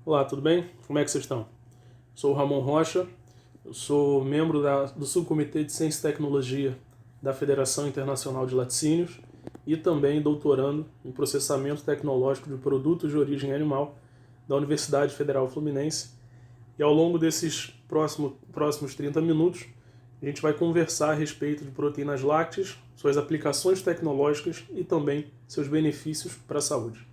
Olá, tudo bem? Como é que vocês estão? Sou o Ramon Rocha, eu sou membro do Subcomitê de Ciência e Tecnologia da Federação Internacional de Laticínios e também doutorando em Processamento Tecnológico de Produtos de Origem Animal da Universidade Federal Fluminense. E ao longo desses próximos 30 minutos, a gente vai conversar a respeito de proteínas lácteas, suas aplicações tecnológicas e também seus benefícios para a saúde.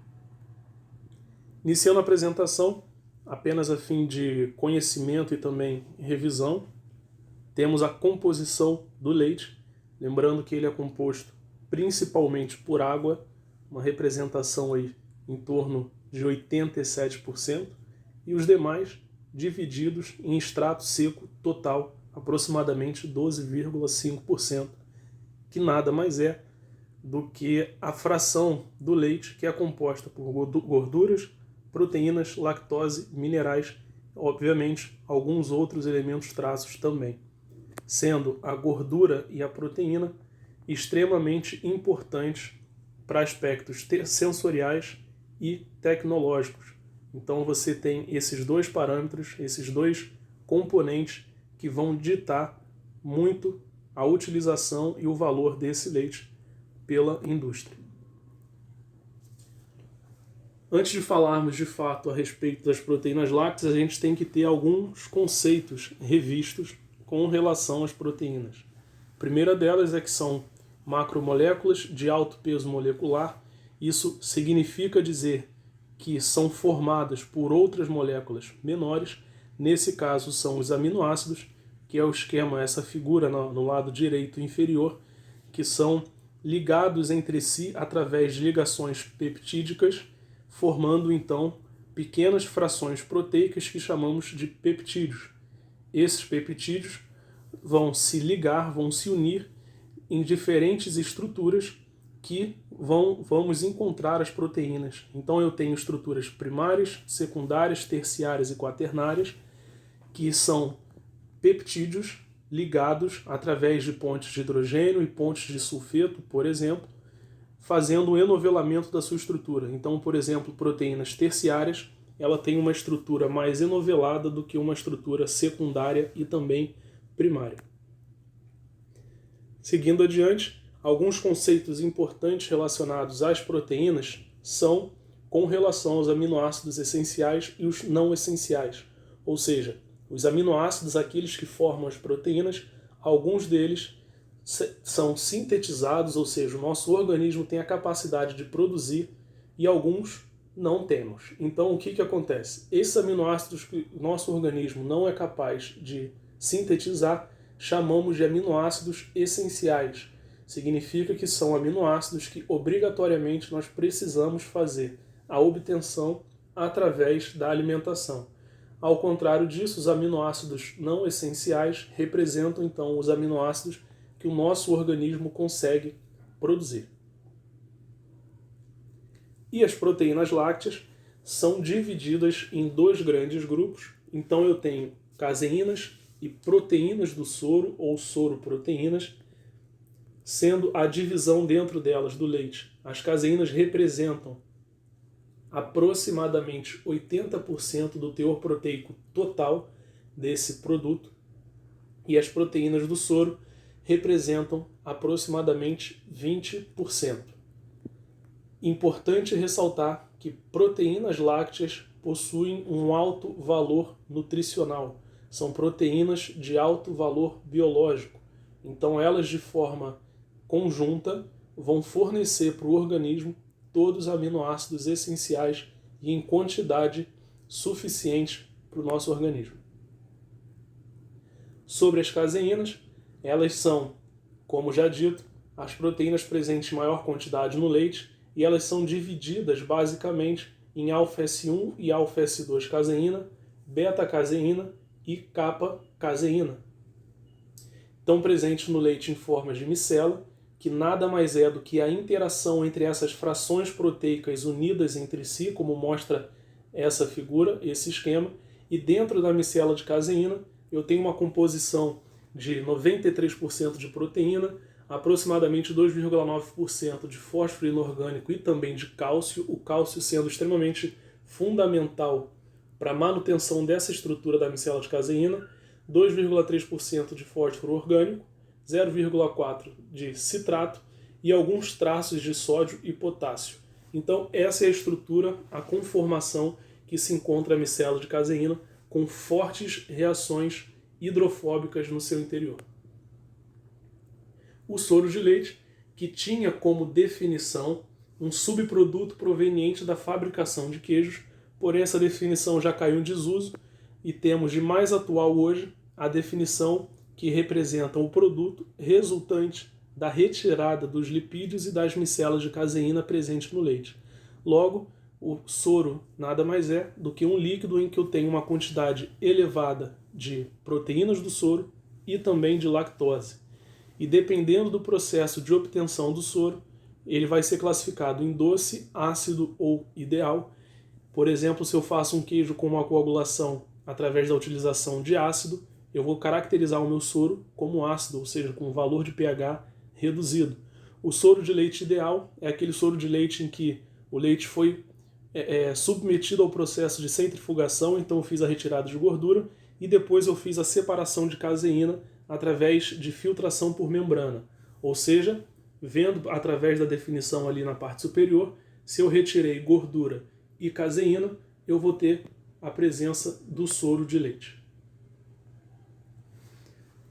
Iniciando a apresentação, apenas a fim de conhecimento e também revisão, temos a composição do leite, lembrando que ele é composto principalmente por água, uma representação aí em torno de 87%, e os demais divididos em extrato seco total, aproximadamente 12,5%, que nada mais é do que a fração do leite, que é composta por gorduras, proteínas, lactose, minerais, obviamente alguns outros elementos traços também, sendo a gordura e a proteína extremamente importantes para aspectos sensoriais e tecnológicos. Então você tem esses dois parâmetros, esses dois componentes que vão ditar muito a utilização e o valor desse leite pela indústria. Antes de falarmos de fato a respeito das proteínas lácteas, a gente tem que ter alguns conceitos revistos com relação às proteínas. A primeira delas é que são macromoléculas de alto peso molecular. Isso significa dizer que são formadas por outras moléculas menores. Nesse caso são os aminoácidos, que é o esquema, essa figura no lado direito inferior, que são ligados entre si através de ligações peptídicas, formando então pequenas frações proteicas que chamamos de peptídeos. Esses peptídeos vão se ligar, vão se unir em diferentes estruturas que vamos encontrar as proteínas. Então eu tenho estruturas primárias, secundárias, terciárias e quaternárias, que são peptídeos ligados através de pontes de hidrogênio e pontes de sulfeto, por exemplo, fazendo o enovelamento da sua estrutura. Então, por exemplo, proteínas terciárias, ela tem uma estrutura mais enovelada do que uma estrutura secundária e também primária. Seguindo adiante, alguns conceitos importantes relacionados às proteínas são com relação aos aminoácidos essenciais e os não essenciais. Ou seja, os aminoácidos, aqueles que formam as proteínas, alguns deles são sintetizados, ou seja, o nosso organismo tem a capacidade de produzir e alguns não temos. Então, o que acontece? Esses aminoácidos que o nosso organismo não é capaz de sintetizar, chamamos de aminoácidos essenciais. Significa que são aminoácidos que obrigatoriamente nós precisamos fazer a obtenção através da alimentação. Ao contrário disso, os aminoácidos não essenciais representam então os aminoácidos que o nosso organismo consegue produzir. E as proteínas lácteas são divididas em dois grandes grupos. Então eu tenho caseínas e proteínas do soro ou soroproteínas, sendo a divisão dentro delas do leite. As caseínas representam aproximadamente 80% do teor proteico total desse produto e as proteínas do soro representam aproximadamente 20%. Importante ressaltar que proteínas lácteas possuem um alto valor nutricional. São proteínas de alto valor biológico. Então elas, de forma conjunta, vão fornecer para o organismo todos os aminoácidos essenciais e em quantidade suficiente para o nosso organismo. Sobre as caseínas, elas são, como já dito, as proteínas presentes em maior quantidade no leite, e elas são divididas basicamente em alfa-S1 e alfa-S2 caseína, beta-caseína e kappa-caseína. Estão presentes no leite em formas de micela, que nada mais é do que a interação entre essas frações proteicas unidas entre si, como mostra essa figura, esse esquema, e dentro da micela de caseína eu tenho uma composição de 93% de proteína, aproximadamente 2,9% de fósforo inorgânico e também de cálcio, o cálcio sendo extremamente fundamental para manutenção dessa estrutura da micela de caseína, 2,3% de fósforo orgânico, 0,4% de citrato e alguns traços de sódio e potássio. Então essa é a estrutura, a conformação que se encontra a micela de caseína, com fortes reações hidrofóbicas no seu interior. O soro de leite, que tinha como definição um subproduto proveniente da fabricação de queijos, porém essa definição já caiu em desuso e temos de mais atual hoje a definição que representa o produto resultante da retirada dos lipídios e das micelas de caseína presentes no leite. Logo, o soro nada mais é do que um líquido em que eu tenho uma quantidade elevada de proteínas do soro e também de lactose. E dependendo do processo de obtenção do soro, ele vai ser classificado em doce, ácido ou ideal. Por exemplo, se eu faço um queijo com uma coagulação através da utilização de ácido, eu vou caracterizar o meu soro como ácido, ou seja, com valor de pH reduzido. O soro de leite ideal é aquele soro de leite em que o leite foi submetido ao processo de centrifugação, então eu fiz a retirada de gordura e depois eu fiz a separação de caseína através de filtração por membrana. Ou seja, vendo através da definição ali na parte superior, se eu retirei gordura e caseína, eu vou ter a presença do soro de leite.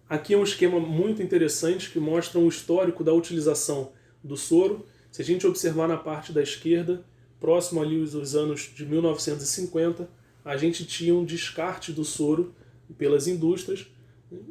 Aqui é um esquema muito interessante que mostra um histórico da utilização do soro. Se a gente observar na parte da esquerda, próximo ali aos anos de 1950, a gente tinha um descarte do soro pelas indústrias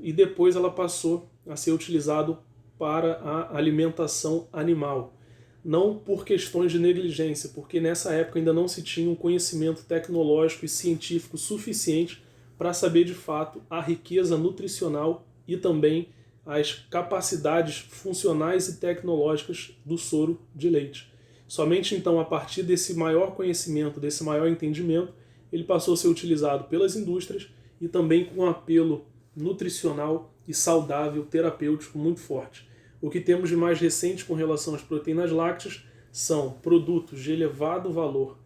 e depois ela passou a ser utilizado para a alimentação animal. Não por questões de negligência, porque nessa época ainda não se tinha um conhecimento tecnológico e científico suficiente para saber de fato a riqueza nutricional e também as capacidades funcionais e tecnológicas do soro de leite. Somente então, a partir desse maior conhecimento, desse maior entendimento, ele passou a ser utilizado pelas indústrias e também com um apelo nutricional e saudável, terapêutico muito forte. O que temos de mais recente com relação às proteínas lácteas são produtos de elevado valor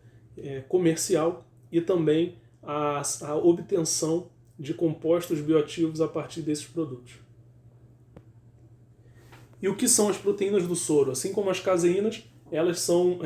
comercial e também a obtenção de compostos bioativos a partir desses produtos. E o que são as proteínas do soro? Assim como as caseínas, elas são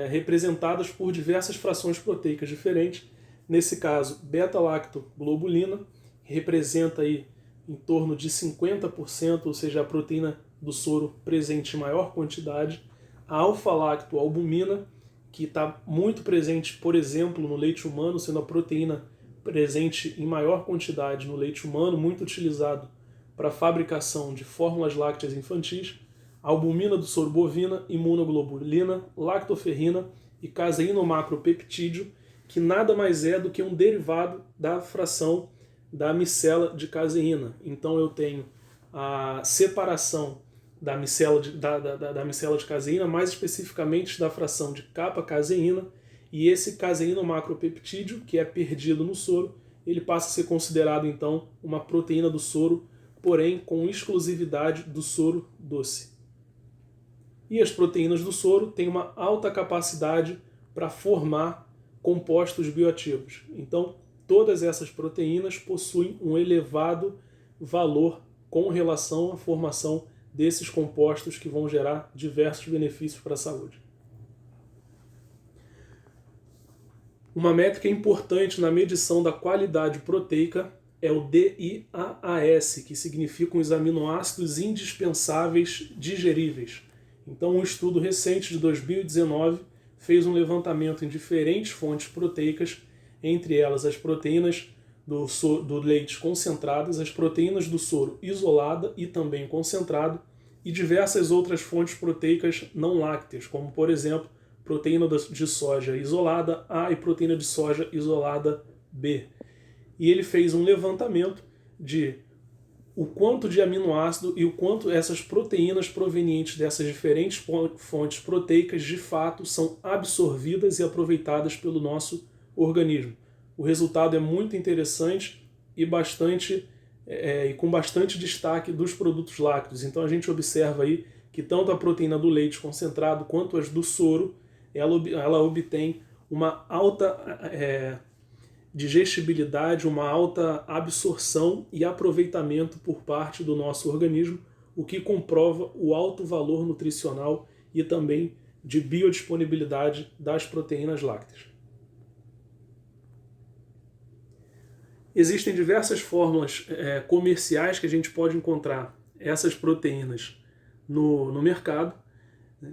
representadas por diversas frações proteicas diferentes. Nesse caso, beta-lactoglobulina, que representa aí em torno de 50%, ou seja, a proteína do soro presente em maior quantidade. A alfa-lactoalbumina, que está muito presente, por exemplo, no leite humano, sendo a proteína presente em maior quantidade no leite humano, muito utilizado para a fabricação de fórmulas lácteas infantis. A albumina do soro bovina, imunoglobulina, lactoferrina e caseínomacropeptídeo, que nada mais é do que um derivado da fração da micela de caseína. Então eu tenho a separação da micela de caseína, mais especificamente da fração de kappa-caseína, e esse caseínomacropeptídeo, que é perdido no soro, ele passa a ser considerado então uma proteína do soro, porém com exclusividade do soro doce. E as proteínas do soro têm uma alta capacidade para formar compostos bioativos. Então, todas essas proteínas possuem um elevado valor com relação à formação desses compostos que vão gerar diversos benefícios para a saúde. Uma métrica importante na medição da qualidade proteica é o DIAAS, que significam os aminoácidos indispensáveis digeríveis. Então, um estudo recente de 2019 fez um levantamento em diferentes fontes proteicas, entre elas as proteínas do leite concentradas, as proteínas do soro isolada e também concentrado, e diversas outras fontes proteicas não lácteas, como por exemplo, proteína de soja isolada A e proteína de soja isolada B. E ele fez um levantamento de o quanto de aminoácido e o quanto essas proteínas provenientes dessas diferentes fontes proteicas de fato são absorvidas e aproveitadas pelo nosso organismo. O resultado é muito interessante e com bastante destaque dos produtos lácteos. Então a gente observa aí que tanto a proteína do leite concentrado quanto as do soro, ela obtém uma alta digestibilidade, uma alta absorção e aproveitamento por parte do nosso organismo, o que comprova o alto valor nutricional e também de biodisponibilidade das proteínas lácteas. Existem diversas fórmulas comerciais que a gente pode encontrar essas proteínas no mercado.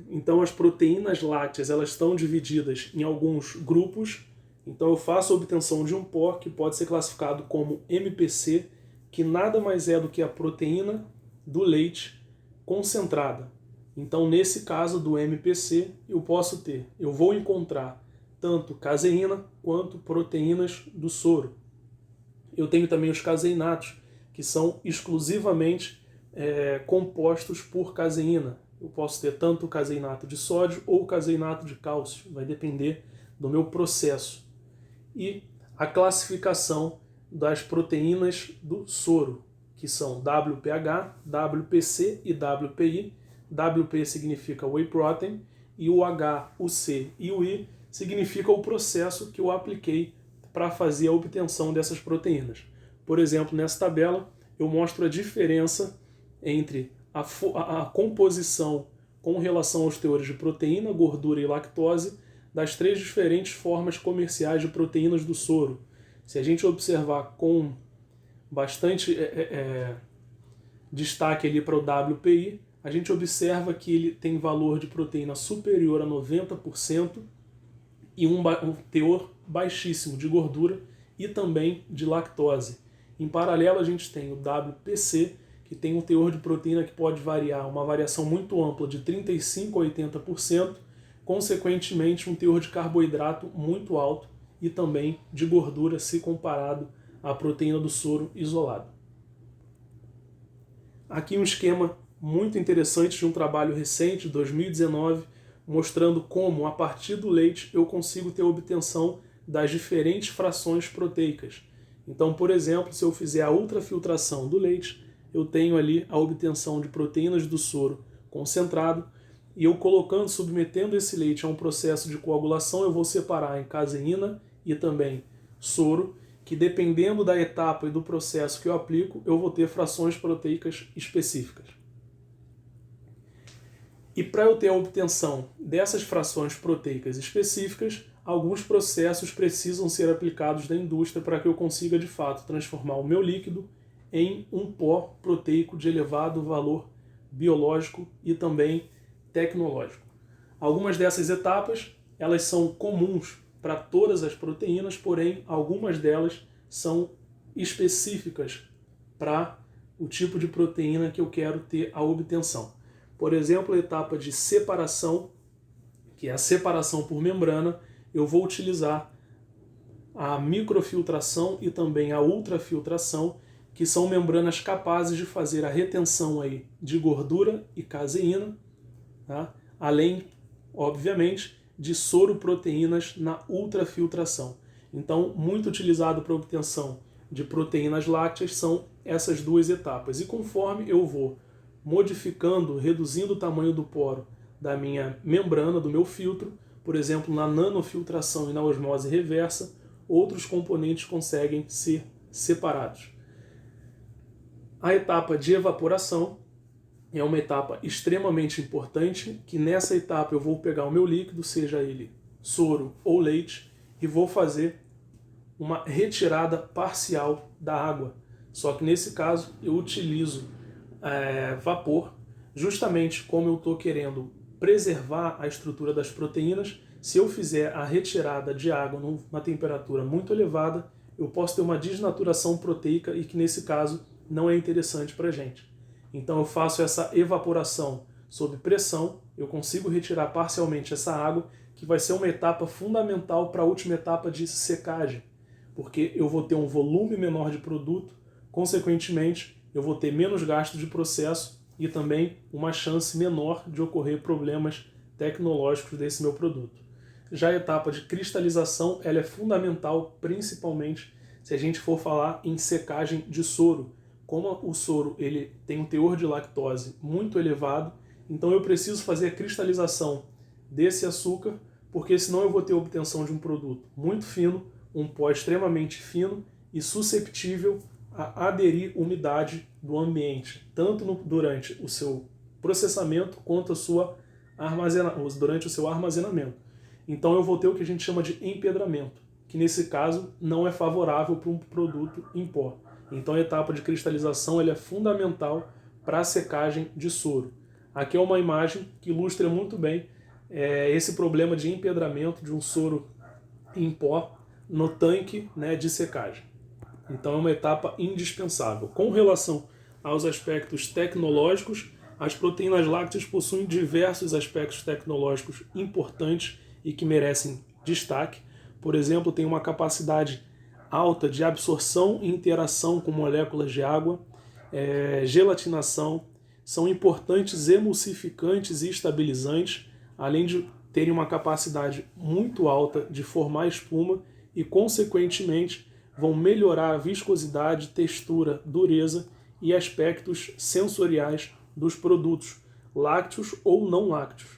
Então as proteínas lácteas elas estão divididas em alguns grupos. Então eu faço a obtenção de um pó que pode ser classificado como MPC, que nada mais é do que a proteína do leite concentrada. Então nesse caso do MPC eu vou encontrar tanto caseína quanto proteínas do soro. Eu tenho também os caseinatos, que são exclusivamente compostos por caseína. Eu posso ter tanto caseinato de sódio ou caseinato de cálcio, vai depender do meu processo. E a classificação das proteínas do soro, que são WPH, WPC e WPI. WP significa Whey Protein e o H, o C e o I significa o processo que eu apliquei para fazer a obtenção dessas proteínas. Por exemplo, nessa tabela eu mostro a diferença entre a composição com relação aos teores de proteína, gordura e lactose das 3 diferentes formas comerciais de proteínas do soro. Se a gente observar com bastante destaque ali para o WPI, a gente observa que ele tem valor de proteína superior a 90% e um teor baixíssimo de gordura e também de lactose. Em paralelo, a gente tem o WPC, que tem um teor de proteína que pode variar, uma variação muito ampla de 35% a 80%, consequentemente um teor de carboidrato muito alto e também de gordura se comparado à proteína do soro isolado. Aqui um esquema muito interessante de um trabalho recente, 2019, mostrando como, a partir do leite, eu consigo ter a obtenção das diferentes frações proteicas. Então, por exemplo, se eu fizer a ultrafiltração do leite, eu tenho ali a obtenção de proteínas do soro concentrado, e eu colocando, submetendo esse leite a um processo de coagulação, eu vou separar em caseína e também soro, que dependendo da etapa e do processo que eu aplico, eu vou ter frações proteicas específicas. E para eu ter a obtenção dessas frações proteicas específicas, alguns processos precisam ser aplicados da indústria para que eu consiga, de fato, transformar o meu líquido em um pó proteico de elevado valor biológico e também tecnológico. Algumas dessas etapas, elas são comuns para todas as proteínas, porém, algumas delas são específicas para o tipo de proteína que eu quero ter a obtenção. Por exemplo, a etapa de separação, que é a separação por membrana, eu vou utilizar a microfiltração e também a ultrafiltração, que são membranas capazes de fazer a retenção aí de gordura e caseína, tá? Além, obviamente, de soroproteínas na ultrafiltração. Então, muito utilizado para a obtenção de proteínas lácteas são essas duas etapas. E conforme eu vou modificando, reduzindo o tamanho do poro da minha membrana, do meu filtro, por exemplo, na nanofiltração e na osmose reversa, outros componentes conseguem ser separados. A etapa de evaporação é uma etapa extremamente importante, que nessa etapa eu vou pegar o meu líquido, seja ele soro ou leite, e vou fazer uma retirada parcial da água. Só que nesse caso eu utilizo vapor, justamente como eu estou querendo preservar a estrutura das proteínas. Se eu fizer a retirada de água numa temperatura muito elevada, eu posso ter uma desnaturação proteica e que nesse caso não é interessante para a gente. Então eu faço essa evaporação sob pressão, eu consigo retirar parcialmente essa água, que vai ser uma etapa fundamental para a última etapa de secagem, porque eu vou ter um volume menor de produto, consequentemente eu vou ter menos gasto de processo e também uma chance menor de ocorrer problemas tecnológicos desse meu produto. Já a etapa de cristalização, ela é fundamental, principalmente se a gente for falar em secagem de soro. Como o soro ele tem um teor de lactose muito elevado, então eu preciso fazer a cristalização desse açúcar, porque senão eu vou ter a obtenção de um produto muito fino, um pó extremamente fino e susceptível a aderir umidade do ambiente, tanto durante o seu processamento quanto durante o seu armazenamento. Então eu vou ter o que a gente chama de empedramento, que nesse caso não é favorável para um produto em pó. Então a etapa de cristalização ela é fundamental para a secagem de soro. Aqui é uma imagem que ilustra muito bem esse problema de empedramento de um soro em pó no tanque, né, de secagem. Então é uma etapa indispensável. Com relação aos aspectos tecnológicos, as proteínas lácteas possuem diversos aspectos tecnológicos importantes e que merecem destaque. Por exemplo, tem uma capacidade alta de absorção e interação com moléculas de água, gelatinação, são importantes emulsificantes e estabilizantes, além de terem uma capacidade muito alta de formar espuma e, consequentemente, vão melhorar a viscosidade, textura, dureza e aspectos sensoriais dos produtos, lácteos ou não lácteos.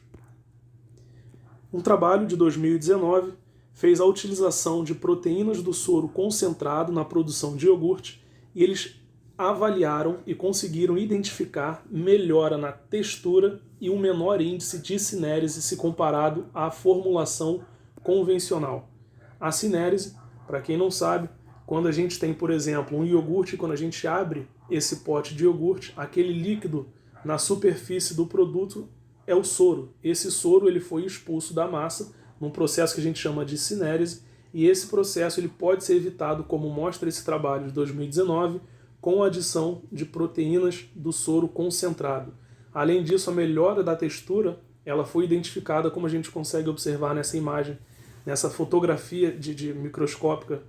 Um trabalho de 2019 fez a utilização de proteínas do soro concentrado na produção de iogurte e eles avaliaram e conseguiram identificar melhora na textura e um menor índice de cinérese se comparado à formulação convencional. A cinérese, para quem não sabe, quando a gente tem, por exemplo, um iogurte, quando a gente abre esse pote de iogurte, aquele líquido na superfície do produto é o soro. Esse soro ele foi expulso da massa num processo que a gente chama de cinérese, e esse processo ele pode ser evitado, como mostra esse trabalho de 2019, com a adição de proteínas do soro concentrado. Além disso, a melhora da textura ela foi identificada, como a gente consegue observar nessa imagem, nessa fotografia de microscópica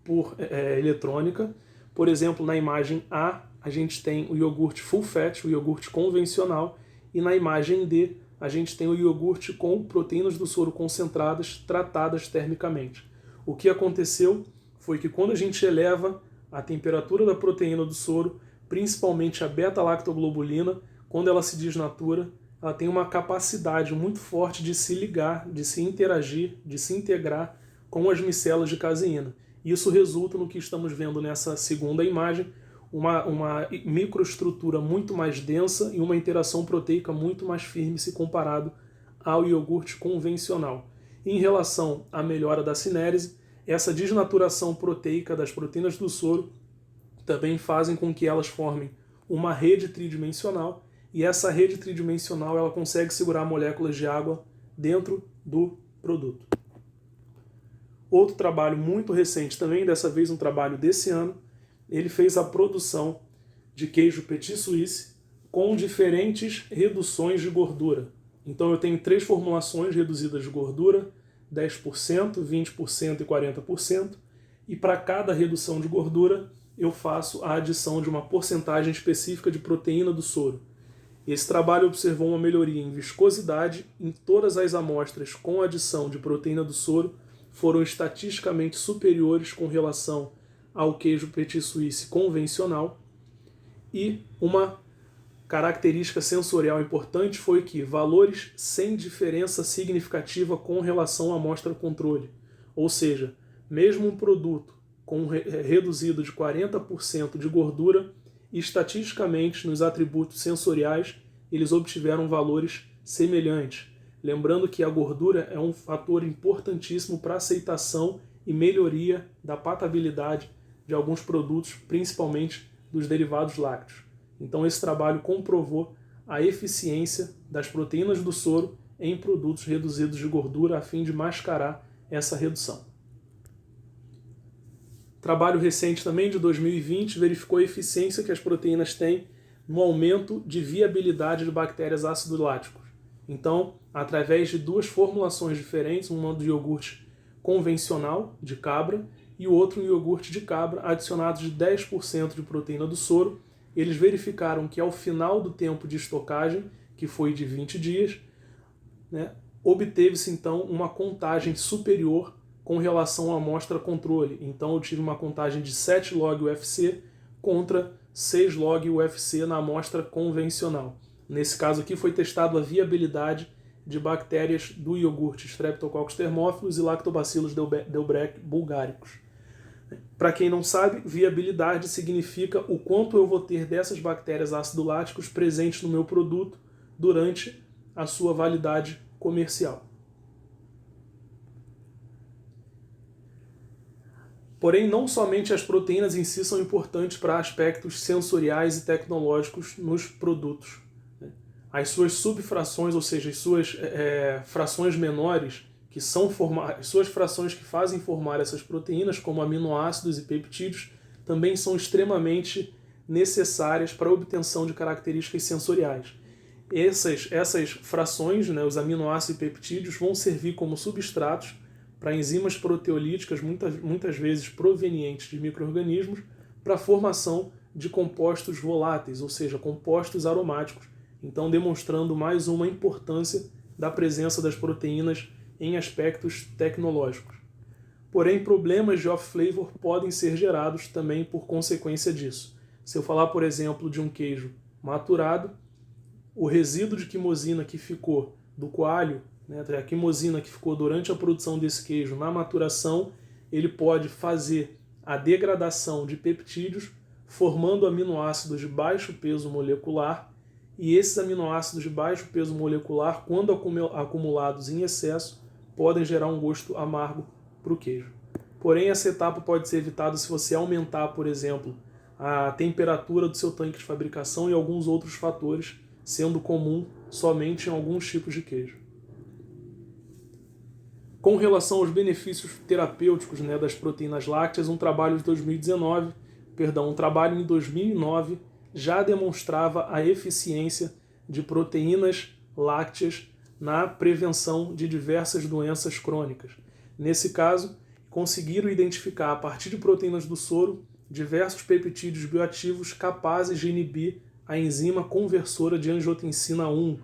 por eletrônica. Por exemplo, na imagem A, a gente tem o iogurte full fat, o iogurte convencional, e na imagem D, a gente tem o iogurte com proteínas do soro concentradas tratadas termicamente. O que aconteceu foi que quando a gente eleva a temperatura da proteína do soro, principalmente a beta-lactoglobulina, quando ela se desnatura, ela tem uma capacidade muito forte de se ligar, de se interagir, de se integrar com as micelas de caseína. Isso resulta no que estamos vendo nessa segunda imagem, uma microestrutura muito mais densa e uma interação proteica muito mais firme se comparado ao iogurte convencional. Em relação à melhora da cinérese, essa desnaturação proteica das proteínas do soro também fazem com que elas formem uma rede tridimensional, e essa rede tridimensional ela consegue segurar moléculas de água dentro do produto. Outro trabalho muito recente também, dessa vez um trabalho desse ano, ele fez a produção de queijo Petit Suisse com diferentes reduções de gordura. Então eu tenho 3 formulações reduzidas de gordura, 10%, 20% e 40%, e para cada redução de gordura eu faço a adição de uma porcentagem específica de proteína do soro. Esse trabalho observou uma melhoria em viscosidade em todas as amostras com adição de proteína do soro, foram estatisticamente superiores com relação ao queijo Petit Suisse convencional, e uma característica sensorial importante foi que valores sem diferença significativa com relação à amostra controle, ou seja, mesmo um produto com reduzido de 40% de gordura, estatisticamente nos atributos sensoriais eles obtiveram valores semelhantes. Lembrando que a gordura é um fator importantíssimo para a aceitação e melhoria da patabilidade de alguns produtos, principalmente dos derivados lácteos. Então esse trabalho comprovou a eficiência das proteínas do soro em produtos reduzidos de gordura a fim de mascarar essa redução. Trabalho recente também de 2020 verificou a eficiência que as proteínas têm no aumento de viabilidade de bactérias ácido láticos. Então, através de 2 formulações diferentes, uma do iogurte convencional de cabra e o outro um iogurte de cabra adicionados de 10% de proteína do soro, eles verificaram que ao final do tempo de estocagem, que foi de 20 dias, obteve-se então uma contagem superior com relação à amostra controle. Então eu tive uma contagem de 7 log UFC contra 6 log UFC na amostra convencional. Nesse caso aqui foi testado a viabilidade de bactérias do iogurte Streptococcus thermophilus e Lactobacillus delbrueckii bulgaricus. Para quem não sabe, viabilidade significa o quanto eu vou ter dessas bactérias ácido-láticos presentes no meu produto durante a sua validade comercial. Porém, não somente as proteínas em si são importantes para aspectos sensoriais e tecnológicos nos produtos. As suas subfrações, ou seja, as suas frações menores, que são as suas frações que fazem formar essas proteínas, como aminoácidos e peptídeos, também são extremamente necessárias para a obtenção de características sensoriais. Essas frações, né, os aminoácidos e peptídeos, vão servir como substratos para enzimas proteolíticas, muitas vezes provenientes de micro-organismos, para a formação de compostos voláteis, ou seja, compostos aromáticos, então demonstrando mais uma importância da presença das proteínas em aspectos tecnológicos. Porém, problemas de off-flavor podem ser gerados também por consequência disso. Se eu falar, por exemplo, de um queijo maturado, o resíduo de quimosina que ficou do coalho, né, a quimosina que ficou durante a produção desse queijo na maturação, ele pode fazer a degradação de peptídeos, formando aminoácidos de baixo peso molecular, e esses aminoácidos de baixo peso molecular, quando acumulados em excesso, podem gerar um gosto amargo para o queijo. Porém, essa etapa pode ser evitada se você aumentar, por exemplo, a temperatura do seu tanque de fabricação e alguns outros fatores, sendo comum somente em alguns tipos de queijo. Com relação aos benefícios terapêuticos, né, das proteínas lácteas, um trabalho em 2009 já demonstrava a eficiência de proteínas lácteas na prevenção de diversas doenças crônicas. Nesse caso, conseguiram identificar, a partir de proteínas do soro, diversos peptídeos bioativos capazes de inibir a enzima conversora de angiotensina 1,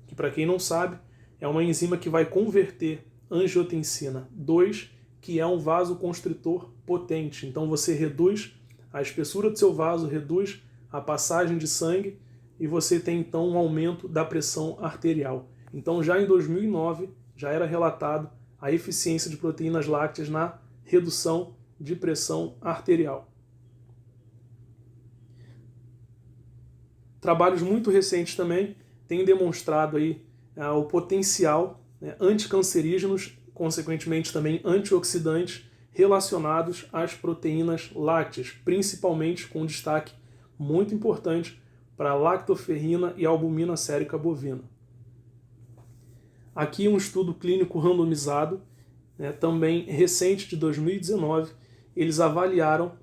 que, para quem não sabe, é uma enzima que vai converter angiotensina 2, que é um vasoconstritor potente. Então você reduz a espessura do seu vaso, reduz a passagem de sangue e você tem então um aumento da pressão arterial. Então já em 2009 já era relatado a eficiência de proteínas lácteas na redução de pressão arterial. Trabalhos muito recentes também têm demonstrado aí o potencial, né, anticancerígenos, consequentemente também antioxidantes, relacionados às proteínas lácteas, principalmente com destaque muito importante para a lactoferrina e albumina sérica bovina. Aqui um estudo clínico randomizado, né, também recente de 2019, eles avaliaram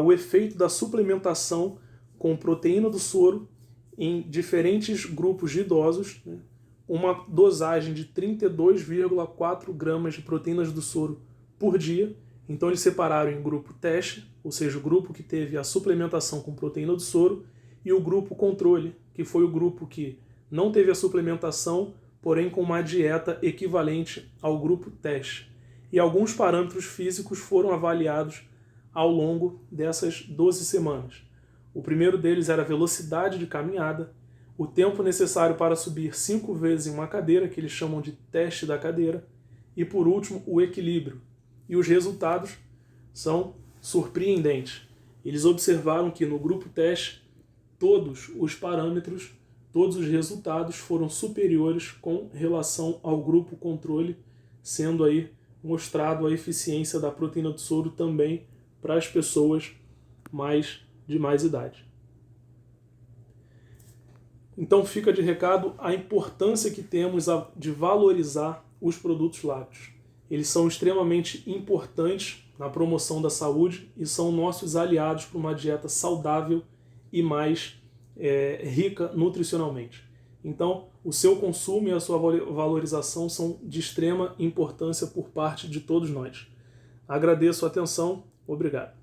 o efeito da suplementação com proteína do soro em diferentes grupos de idosos, né, uma dosagem de 32,4 gramas de proteínas do soro por dia. Então eles separaram em grupo teste, ou seja, o grupo que teve a suplementação com proteína do soro, e o grupo controle, que foi o grupo que não teve a suplementação, porém com uma dieta equivalente ao grupo teste. E alguns parâmetros físicos foram avaliados ao longo dessas 12 semanas. O primeiro deles era a velocidade de caminhada, o tempo necessário para subir 5 vezes em uma cadeira, que eles chamam de teste da cadeira, e por último, o equilíbrio. E os resultados são surpreendentes. Eles observaram que no grupo teste, todos os parâmetros, todos os resultados foram superiores com relação ao grupo controle, sendo aí mostrado a eficiência da proteína do soro também para as pessoas de mais idade. Então fica de recado a importância que temos de valorizar os produtos lácteos. Eles são extremamente importantes na promoção da saúde e são nossos aliados para uma dieta saudável e mais rica nutricionalmente. Então, o seu consumo e a sua valorização são de extrema importância por parte de todos nós. Agradeço a atenção, obrigado.